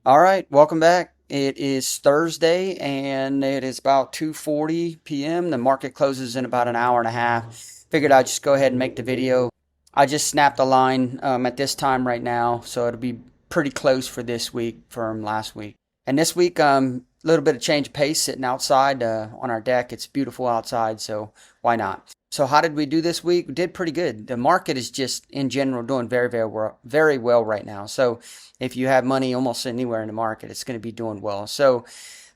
All right, welcome back. It is Thursday and it is about 2:40 p.m. The market closes in about an hour and a half. Figured I'd just go ahead and make the video. I just snapped a line at this time right now, so it'll be pretty close for this week from last week. And this week, a little bit of change of pace sitting outside on our deck. It's beautiful outside, so why not? So how did we do this week? We did pretty good. The market is just in general doing very well right now. So if you have money almost anywhere in the market, it's going to be doing well. So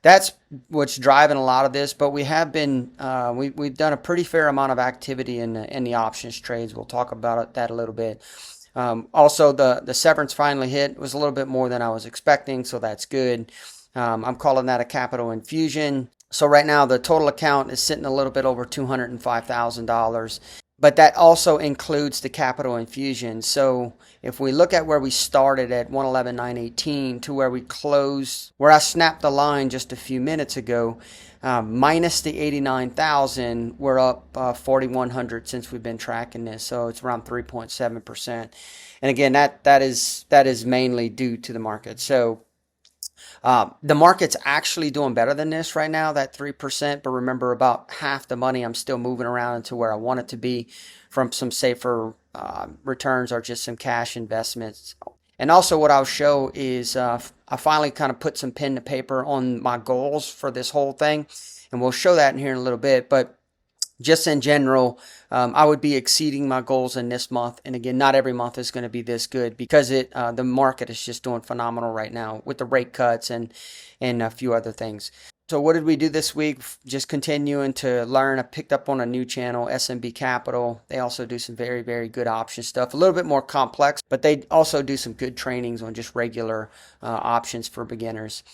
that's what's driving a lot of this. But we have been we've done a pretty fair amount of activity in the options trades. We'll talk about that a little bit. Also, the severance finally hit. It was a little bit more than I was expecting, so that's good. I'm calling that a capital infusion. So right now the total account is sitting a little bit over $205,000, but that also includes the capital infusion. So if we look at where we started at 111,918 to where we closed, where I snapped the line just a few minutes ago, minus the 89,000, we're up 4,100 since we've been tracking this. So it's around 3.7%. And again, that is mainly due to the market. So the market's actually doing better than this right now, that 3%. But remember, about half the money I'm still moving around into where I want it to be from some safer returns or just some cash investments. And also what I'll show is I finally kind of put some pen to paper on my goals for this whole thing. And we'll show that in here in a little bit. But just in general, I would be exceeding my goals in this month. And again, not every month is going to be this good because the market is just doing phenomenal right now with the rate cuts and a few other things. So what did we do this week? Just continuing to learn. I picked up on a new channel, SMB Capital. They also do some very, very good option stuff. A little bit more complex, but they also do some good trainings on just regular options for beginners.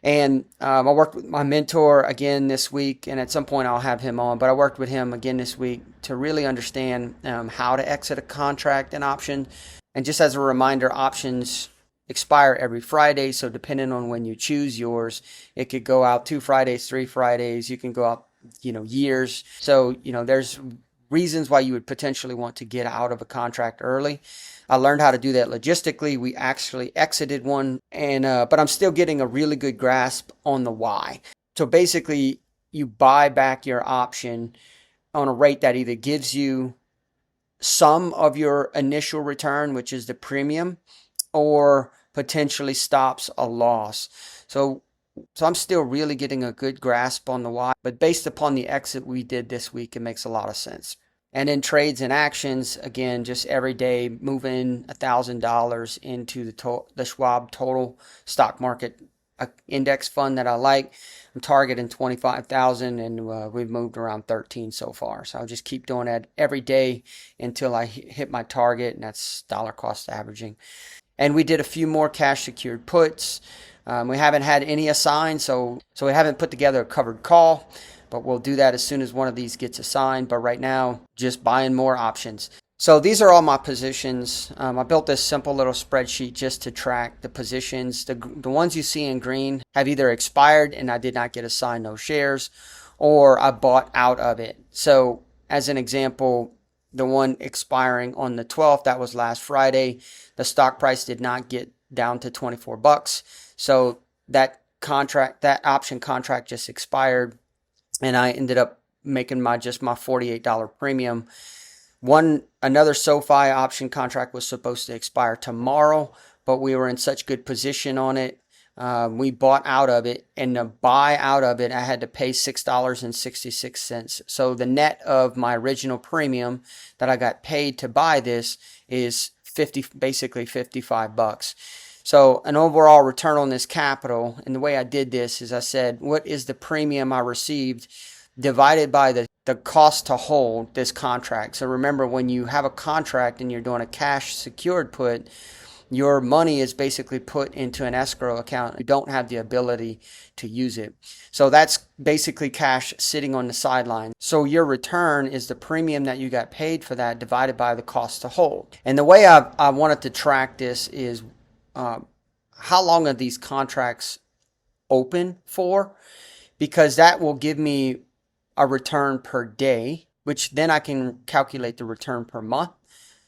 And I worked with my mentor again this week, and at some point I'll have him on, but I worked with him again this week to really understand how to exit a contract and option. And just as a reminder, options expire every Friday, so depending on when you choose yours, it could go out 2 Fridays, 3 Fridays, you can go out, years. So, there's reasons why you would potentially want to get out of a contract early. I learned how to do that logistically. We actually exited one, but I'm still getting a really good grasp on the why. So basically, you buy back your option on a rate that either gives you some of your initial return, which is the premium, or potentially stops a loss. So I'm still really getting a good grasp on the why, but based upon the exit we did this week, it makes a lot of sense. And in trades and actions, again, just every day moving $1,000 into the Schwab Total Stock Market Index Fund that I like. I'm targeting 25,000, and we've moved around 13 so far. So I'll just keep doing that every day until I hit my target, and that's dollar cost averaging. And we did a few more cash secured puts. We haven't had any assigned, so we haven't put together a covered call. But we'll do that as soon as one of these gets assigned. But right now, just buying more options. So these are all my positions. I built this simple little spreadsheet just to track the positions. The ones you see in green have either expired and I did not get assigned those shares, or I bought out of it. So as an example, the one expiring on the 12th, that was last Friday, the stock price did not get down to 24 bucks. So that option contract just expired. And I ended up making my $48 premium. Another SoFi option contract was supposed to expire tomorrow, but we were in such good position on it. We bought out of it, and to buy out of it, I had to pay $6.66. So the net of my original premium that I got paid to buy this is basically 55 bucks. So an overall return on this capital, and the way I did this is I said, what is the premium I received divided by the cost to hold this contract? So remember, when you have a contract and you're doing a cash secured put, your money is basically put into an escrow account. You don't have the ability to use it. So that's basically cash sitting on the sideline. So your return is the premium that you got paid for that divided by the cost to hold. And the way I wanted to track this is how long are these contracts open for? Because that will give me a return per day, which then I can calculate the return per month.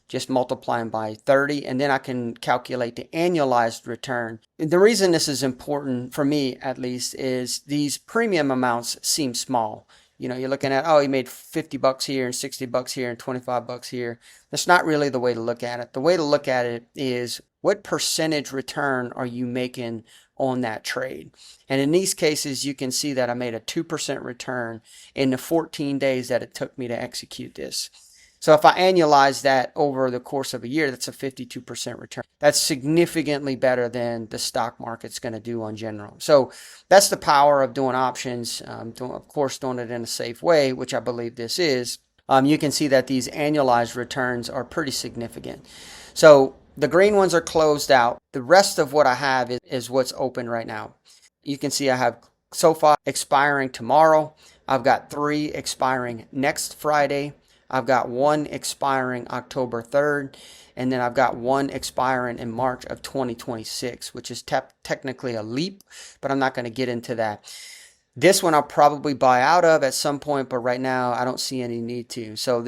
just multiplying by 30, and then I can calculate the annualized return. The reason this is important for me, at least, is these premium amounts seem small. You know, you're looking at, oh, you made 50 bucks here and 60 bucks here and 25 bucks here. That's not really the way to look at it. The way to look at it is what percentage return are you making on that trade? And in these cases, you can see that I made a 2% return in the 14 days that it took me to execute this. So if I annualize that over the course of a year, that's a 52% return. That's significantly better than the stock market's going to do on general. So that's the power of doing options, of course, doing it in a safe way, which I believe this is. You can see that these annualized returns are pretty significant. So the green ones are closed out. The rest of what I have is what's open right now. You can see I have SoFi expiring tomorrow. I've got 3 expiring next Friday. I've got 1 expiring October 3rd, and then I've got 1 expiring in March of 2026, which is technically a leap, but I'm not going to get into that. This one I'll probably buy out of at some point, but right now I don't see any need to. So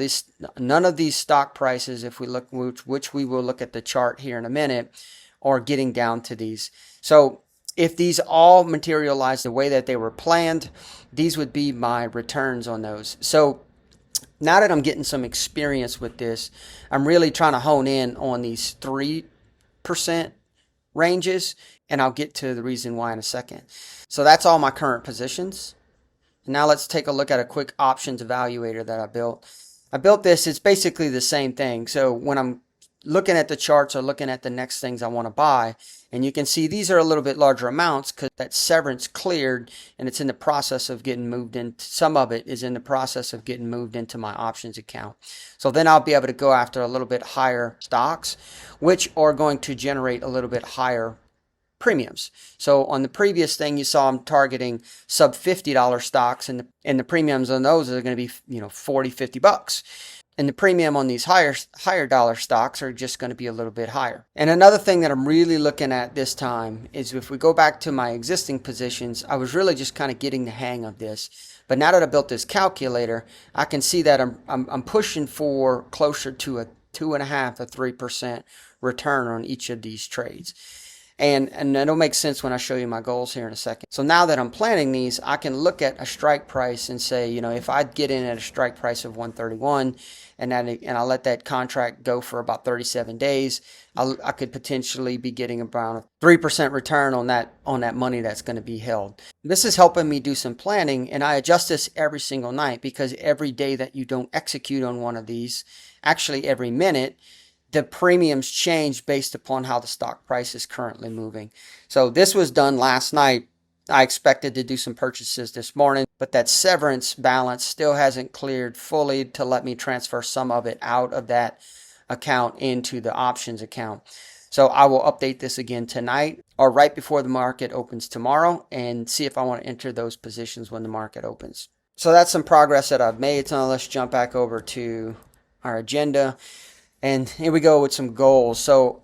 none of these stock prices, if we look, which we will look at the chart here in a minute, are getting down to these. So if these all materialize the way that they were planned, these would be my returns on those. So now that I'm getting some experience with this, I'm really trying to hone in on these 3% ranges, and I'll get to the reason why in a second. So that's all my current positions. Now let's take a look at a quick options evaluator that I built. I built this, it's basically the same thing. So when I'm looking at the charts or looking at the next things I want to buy, and you can see these are a little bit larger amounts because that severance cleared and it's in the process of getting moved in. Some of it is in the process of getting moved into my options account. So then I'll be able to go after a little bit higher stocks, which are going to generate a little bit higher premiums. So on the previous thing, you saw I'm targeting sub $50 stocks, and the premiums on those are going to be 40, 50 bucks. And the premium on these higher dollar stocks are just going to be a little bit higher. And another thing that I'm really looking at this time is if we go back to my existing positions, I was really just kind of getting the hang of this. But now that I built this calculator, I can see that I'm pushing for closer to a 2.5 to 3% return on each of these trades. And it'll make sense when I show you my goals here in a second. So now that I'm planning these, I can look at a strike price and say, if I get in at a strike price of 131 and I let that contract go for about 37 days, I could potentially be getting about a 3% return on that money that's going to be held. This is helping me do some planning, and I adjust this every single night because every day that you don't execute on one of these, actually every minute, the premiums change based upon how the stock price is currently moving. So this was done last night. I expected to do some purchases this morning, but that severance balance still hasn't cleared fully to let me transfer some of it out of that account into the options account. So I will update this again tonight or right before the market opens tomorrow and see if I want to enter those positions when the market opens. So that's some progress that I've made. So let's jump back over to our agenda. And here we go with some goals. So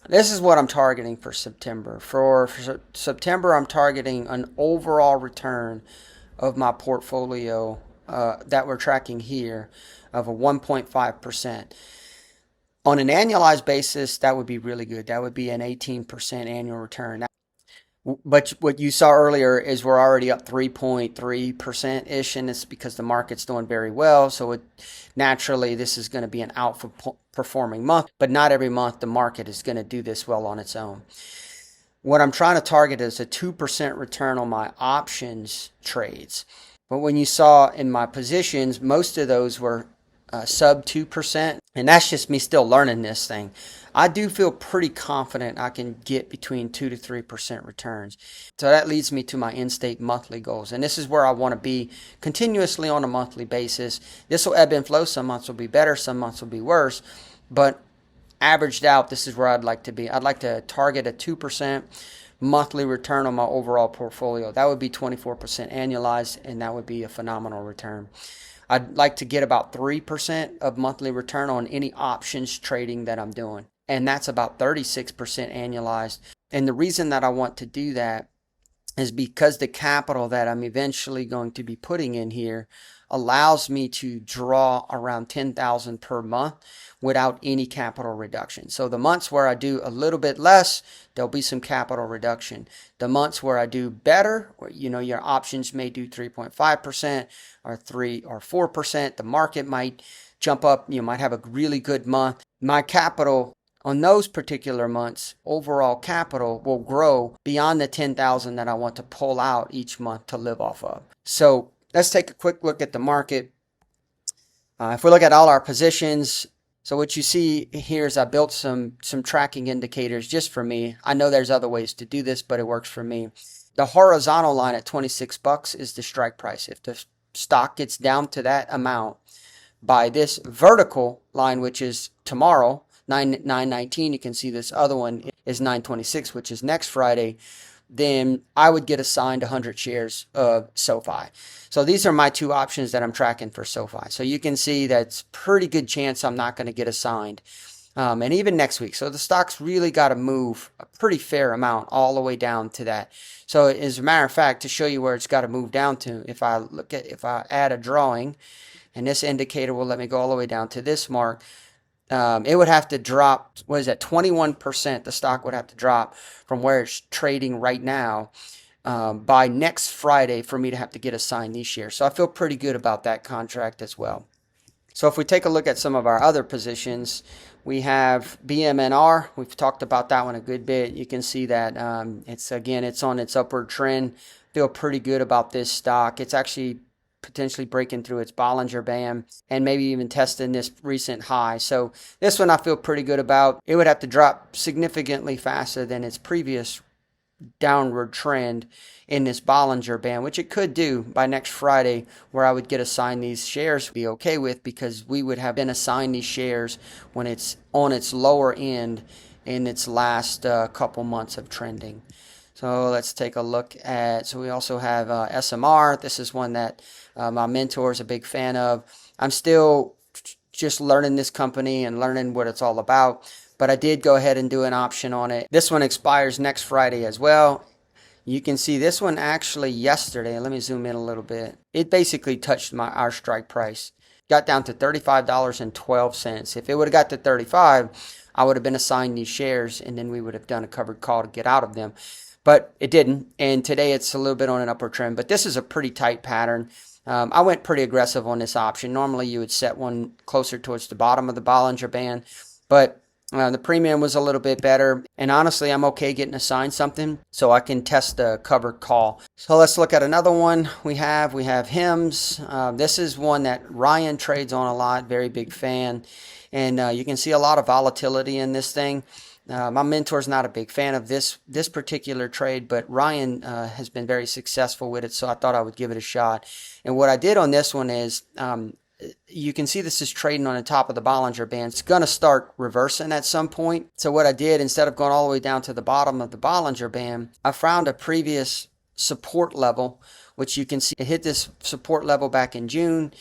this is what I'm targeting for September. For September, I'm targeting an overall return of my portfolio that we're tracking here of a 1.5%. On an annualized basis, that would be really good. That would be an 18% annual return. But what you saw earlier is we're already up 3.3%-ish, and it's because the market's doing very well. So naturally, this is going to be an outperforming month, but not every month the market is going to do this well on its own. What I'm trying to target is a 2% return on my options trades. But when you saw in my positions, most of those were sub 2%, and that's just me still learning this thing. I do feel pretty confident I can get between 2 to 3% returns. So that leads me to my in-state monthly goals, and this is where I want to be continuously on a monthly basis. This will ebb and flow. Some months will be better, some months will be worse, but averaged out, this is where I'd like to be. I'd like to target a 2% monthly return on my overall portfolio. That would be 24% annualized, and that would be a phenomenal return. I'd like to get about 3% of monthly return on any options trading that I'm doing. And that's about 36% annualized. And the reason that I want to do that is because the capital that I'm eventually going to be putting in here allows me to draw around 10,000 per month without any capital reduction. So the months where I do a little bit less, there'll be some capital reduction. The months where I do better, where your options may do 3.5% or 3 or 4%, the market might jump up, you might have a really good month. My capital on those particular months, overall capital will grow beyond the 10,000 that I want to pull out each month to live off of. So let's take a quick look at the market. If we look at all our positions, so what you see here is I built some tracking indicators just for me. I know there's other ways to do this, but it works for me. The horizontal line at 26 bucks is the strike price. If the stock gets down to that amount by this vertical line, which is tomorrow, 9/19, you can see this other one is 9/26, which is next Friday, then I would get assigned 100 shares of SoFi. So these are my two options that I'm tracking for SoFi. So you can see that's pretty good chance I'm not going to get assigned. And even next week. So the stock's really got to move a pretty fair amount all the way down to that. So as a matter of fact, to show you where it's got to move down to, if I add a drawing, and this indicator will let me go all the way down to this mark, it would have to drop, 21%, the stock would have to drop from where it's trading right now by next Friday for me to have to get assigned these shares. So I feel pretty good about that contract as well. So if we take a look at some of our other positions, we have BMNR. We've talked about that one a good bit. You can see that it's on its upward trend. Feel pretty good about this stock. It's actually potentially breaking through its Bollinger Band and maybe even testing this recent high. So this one I feel pretty good about. It would have to drop significantly faster than its previous downward trend in this Bollinger Band, which it could do by next Friday, where I would get assigned these shares, be okay with, because we would have been assigned these shares when it's on its lower end in its last couple months of trending. So let's take a look at, so we also have SMR. This is one that my mentor is a big fan of. I'm still just learning this company and learning what it's all about, but I did go ahead and do an option on it. This one expires next Friday as well. You can see this one actually yesterday. Let me zoom in a little bit. It basically touched our strike price. Got down to $35.12. If it would have got to 35, I would have been assigned these shares, and then we would have done a covered call to get out of them. But it didn't, and today it's a little bit on an upward trend, but this is a pretty tight pattern. I went pretty aggressive on this option. Normally you would set one closer towards the bottom of the Bollinger Band, but the premium was a little bit better, and honestly I'm okay getting assigned something so I can test the covered call. So let's look at another one we have HIMS. This is one that Ryan trades on a lot, very big fan, and you can see a lot of volatility in this thing. My mentor's not a big fan of this particular trade, but Ryan has been very successful with it, so I thought I would give it a shot. And what I did on this one is, you can see this is trading on the top of the Bollinger Band. It's going to start reversing at some point. So what I did, instead of going all the way down to the bottom of the Bollinger Band, I found a previous support level, which you can see it hit this support level back in June.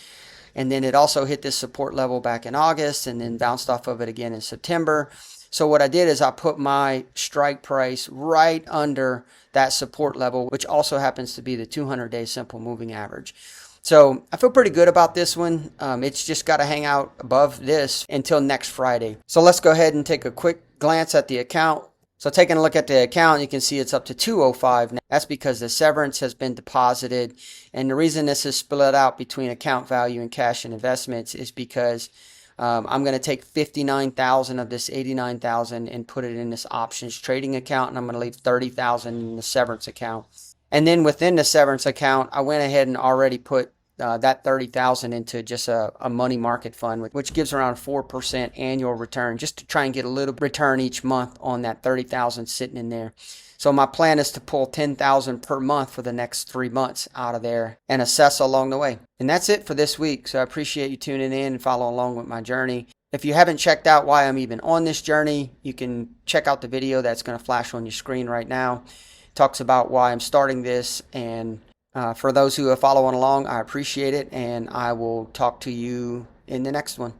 And then it also hit this support level back in August and then bounced off of it again in September. So what I did is I put my strike price right under that support level, which also happens to be the 200-day simple moving average. So I feel pretty good about this one. It's just got to hang out above this until next Friday. So let's go ahead and take a quick glance at the account. So taking a look at the account, you can see it's up to 205 now. That's because the severance has been deposited. And the reason this is split out between account value and cash and investments is because I'm going to take 59,000 of this 89,000 and put it in this options trading account, and I'm going to leave 30,000 in the severance account. And then within the severance account, I went ahead and already put that 30,000 into just a money market fund, which gives around 4% annual return, just to try and get a little return each month on that 30,000 sitting in there. So my plan is to pull 10,000 per month for the next 3 months out of there and assess along the way. And that's it for this week. So I appreciate you tuning in and following along with my journey. If you haven't checked out why I'm even on this journey, you can check out the video that's going to flash on your screen right now. It talks about why I'm starting this, and for those who are following along, I appreciate it, and I will talk to you in the next one.